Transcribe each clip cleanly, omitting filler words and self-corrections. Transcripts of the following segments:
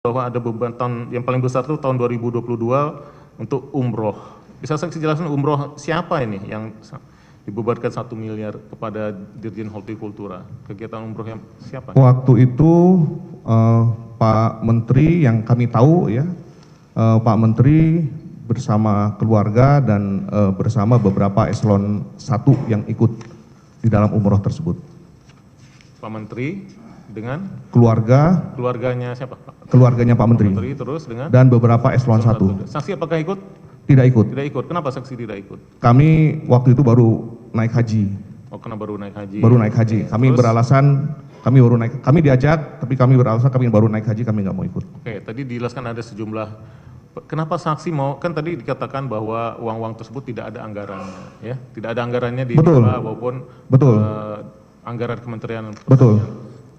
bahwa ada beban tahun yang paling besar itu tahun 2022 untuk umroh. Bisa saksi jelaskan umroh siapa ini yang dibebankan 1 miliar kepada Dirjen Hortikultura? Kegiatan umroh yang siapa? Waktu itu Pak Menteri yang kami tahu ya, Pak Menteri bersama keluarga dan bersama beberapa eselon 1 yang ikut di dalam umroh tersebut. Pak Menteri dengan keluarganya siapa, Pak? Keluarganya Pak Menteri. Pak Menteri terus dengan dan beberapa eselon 1. Saksi apakah ikut? Tidak ikut. Tidak ikut. Kenapa saksi tidak ikut? Kami waktu itu baru naik haji. Oh, karena baru naik haji. Baru naik haji. Kami terus? beralasan kami baru naik. Kami diajak, tapi kami beralasan kami baru naik haji, kami nggak mau ikut. Oke, tadi dijelaskan ada sejumlah. Kenapa saksi mau? Kan tadi dikatakan bahwa uang-uang tersebut tidak ada anggarannya, ya? Tidak ada anggarannya di Betul. maupun anggaran kementerian. Betul.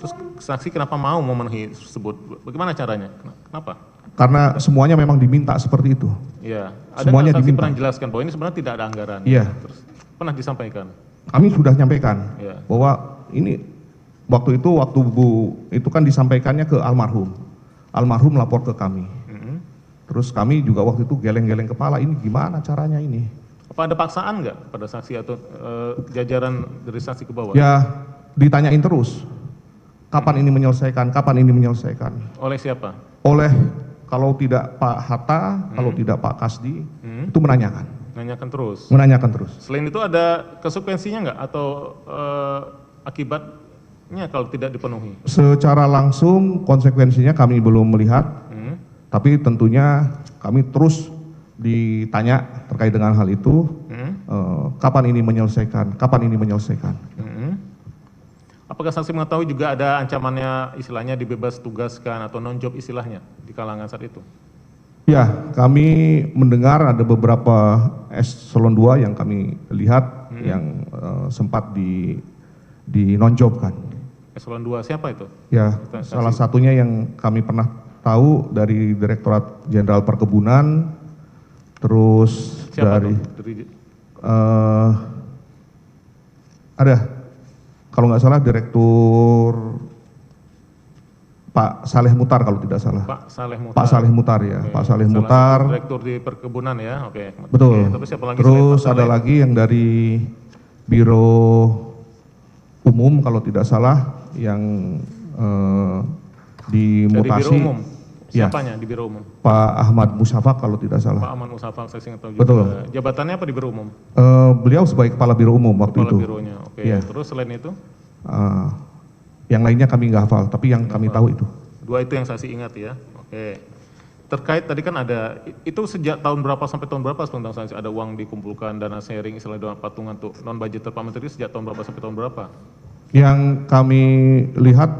Terus saksi kenapa mau memenuhi tersebut? Bagaimana caranya? Kenapa? Karena semuanya memang diminta seperti itu. Iya. Ada Semuanya saksi diminta. pernah jelaskan bahwa ini sebenarnya tidak ada anggaran. Iya. Terus pernah disampaikan. Kami sudah nyampaikan Iya. bahwa ini waktu Bu itu kan disampaikannya ke almarhum. Almarhum lapor ke kami. Terus kami juga waktu itu geleng-geleng kepala, ini gimana caranya ini? Apa ada paksaan nggak pada saksi atau jajaran dari saksi ke bawah? Ya ditanyain terus. Kapan ini menyelesaikan? Kapan ini menyelesaikan? Oleh siapa? Oleh kalau tidak Pak Hatta, kalau tidak Pak Kasdi, itu menanyakan. Nanyakan terus. Menanyakan terus. Selain itu ada konsekuensinya nggak atau akibatnya kalau tidak dipenuhi? Secara langsung konsekuensinya kami belum melihat, tapi tentunya kami terus ditanya terkait dengan hal itu, kapan ini menyelesaikan, kapan ini menyelesaikan. Apakah saksi mengetahui juga ada ancamannya istilahnya dibebas tugaskan atau non-job istilahnya di kalangan saat itu? Ya, kami mendengar ada beberapa eselon 2 yang kami lihat yang sempat di non-jobkan. Eselon 2 siapa itu? Ya, salah satunya yang kami pernah tahu dari Direktorat Jenderal Perkebunan, terus Siapa dari itu? ada kalau nggak salah Direktur Pak Saleh Mutar kalau tidak salah. Pak Saleh Mutar. Pak Saleh Mutar ya, Oke. Pak Saleh Salah Mutar. satu direktur di perkebunan ya, oke. Betul. Oke, tapi siapa lagi Terus selain Pak ada Saleh? lagi yang dari Biro Umum kalau tidak salah yang Dari dimutasi. Biro Umum. Ya. Siapanya di Biro Umum? Pak Ahmad Musafak kalau tidak salah. Pak Aman Musafak, saya nggak tahu juga. Betul. Jabatannya apa di Biro Umum? Beliau sebagai Kepala Biro Umum waktu Kepala itu. bironya, oke. Iya. Terus selain itu? Yang lainnya kami nggak hafal, tapi yang kami tahu itu. Dua itu yang saksi ingat ya, oke. Terkait tadi kan ada, itu sejak tahun berapa sampai tahun berapa tentang saksi ada uang dikumpulkan, dana sharing, istilah dana patungan untuk non budgeter Pak Menteri sejak tahun berapa sampai tahun berapa? Yang kami lihat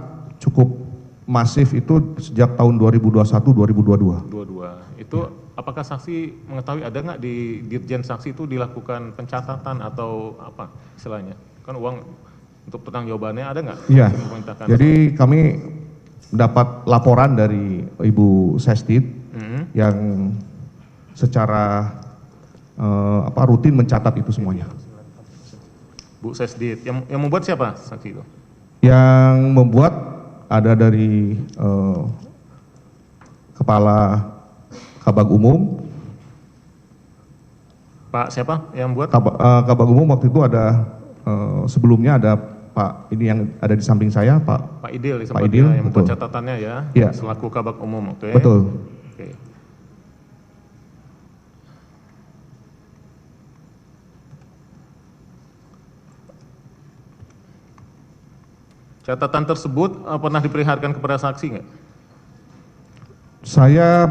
cukup masif itu sejak tahun 2021-2022. 22. Itu apakah saksi mengetahui ada nggak di Dirjen Saksi itu dilakukan pencatatan atau apa istilahnya? Kan uang untuk pertanggungjawabannya ada nggak? Iya. Memerintahkan Jadi kami dapat laporan dari Ibu Sestid yang secara rutin mencatat itu semuanya. Bu Sesdit, yang membuat siapa saksi itu? Yang membuat ada dari Kepala Kabag Umum. Pak siapa yang buat? Kabag Umum waktu itu ada sebelumnya ada Pak ini yang ada di samping saya Pak Idil, Pak Idil, yang membuat betul. catatannya ya, Iya. selaku Kabag Umum, oke. Betul. Oke. Catatan tersebut pernah diperlihatkan kepada saksi nggak? Saya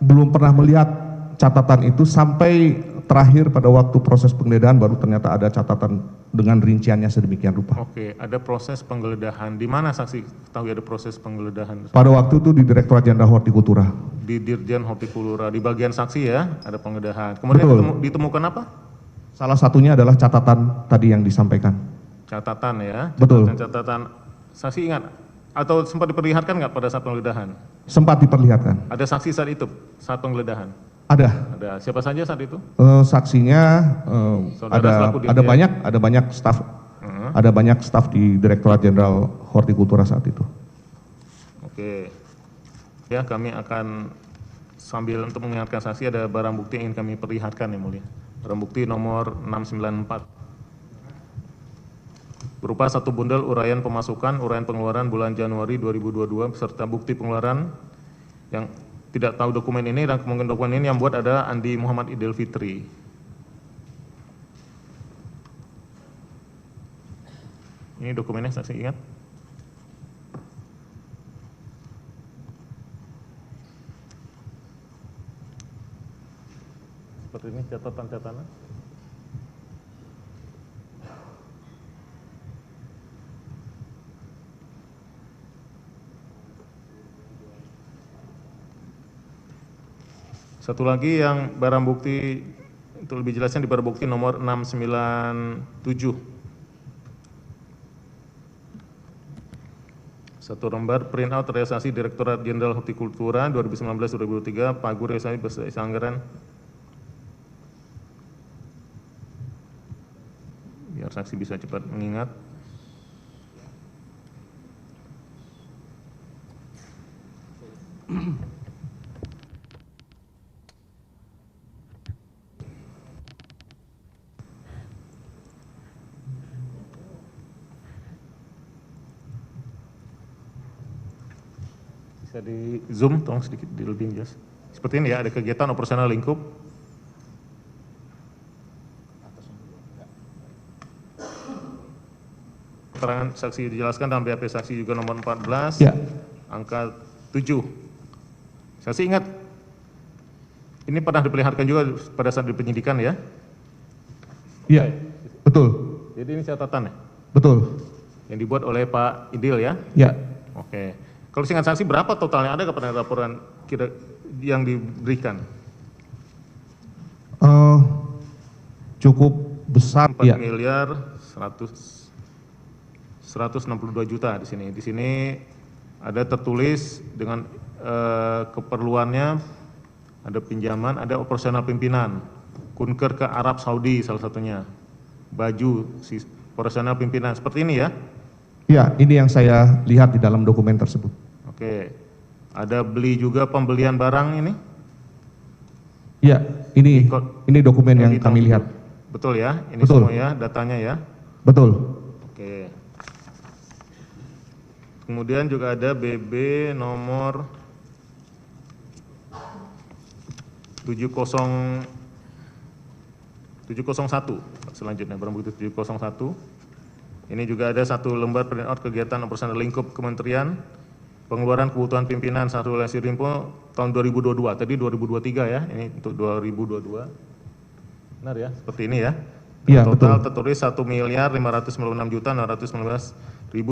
belum pernah melihat catatan itu sampai terakhir pada waktu proses penggeledahan baru ternyata ada catatan dengan rinciannya sedemikian rupa. Oke, ada proses penggeledahan. Di mana saksi tahu ada proses penggeledahan? Pada waktu itu di Direktorat Jenderal Hortikultura. Di Dirjen Hortikultura, di bagian saksi ya, ada penggeledahan. Kemudian Betul. ditemukan apa? Salah satunya adalah catatan tadi yang disampaikan. Catatan ya. Betul. Catatan. Saksi ingat atau sempat diperlihatkan nggak pada saat penggeledahan? Sempat diperlihatkan. Ada saksi saat itu, saat penggeledahan? Ada. Ada. Siapa saja saat itu? Saksinya Saudara selaku ada Dirjen. banyak staf. Ada banyak staf di Direktorat Jenderal Hortikultura saat itu. Oke. Ya, kami akan sambil untuk mengingatkan saksi ada barang bukti yang ingin kami perlihatkan yang mulia. Barang bukti nomor 694. Berupa satu bundel uraian pemasukan, uraian pengeluaran bulan Januari 2022 beserta bukti pengeluaran yang tidak tahu dokumen ini dan kemungkinan dokumen ini yang buat ada Andi Muhammad Idil Fitri. Ini dokumennya saksi ingat? Seperti ini catatan-catatan. Satu lagi yang barang bukti, untuk lebih jelasnya di barang bukti nomor 697. Satu lembar printout realisasi Direktorat Jenderal Hortikultura 2019-2023, Pagu realisasi beserta anggaran. Biar saksi bisa cepat mengingat. Bisa di zoom, tolong sedikit lebih jelas. Seperti ini ya, ada kegiatan operasional lingkup. Keterangan saksi dijelaskan dalam BAP saksi juga nomor 14, Ya. angka 7. Saksi ingat, ini pernah diperlihatkan juga pada saat di penyidikan ya? Iya, betul, Jadi ini catatan ya? betul. Yang dibuat oleh Pak Idil ya? Ya, Oke. Kalau singkat saksi berapa totalnya, ada kepada laporan kira yang diberikan? cukup besar. 4 Ya, miliar 162 juta di sini. Di sini ada tertulis dengan keperluannya, ada pinjaman, ada operasional pimpinan, kunker ke Arab Saudi salah satunya, baju operasional pimpinan, seperti ini ya? ya, ini yang saya lihat di dalam dokumen tersebut. Oke. Ada beli juga pembelian barang ini? Ya, ini dokumen yang Di kami tahun- lihat. Betul ya? Ini Betul. semua ya datanya ya? Betul. Oke. Kemudian juga ada BB nomor 701 selanjutnya, barang bukti 701. Ini juga ada satu lembar printout kegiatan operasional lingkup kementerian, pengeluaran kebutuhan pimpinan satu Lesi Rimpo tahun 2022, tadi 2023 ya, ini untuk 2022. Benar ya, seperti ini ya. Iya, Total betul. tertulis 1.596.619.000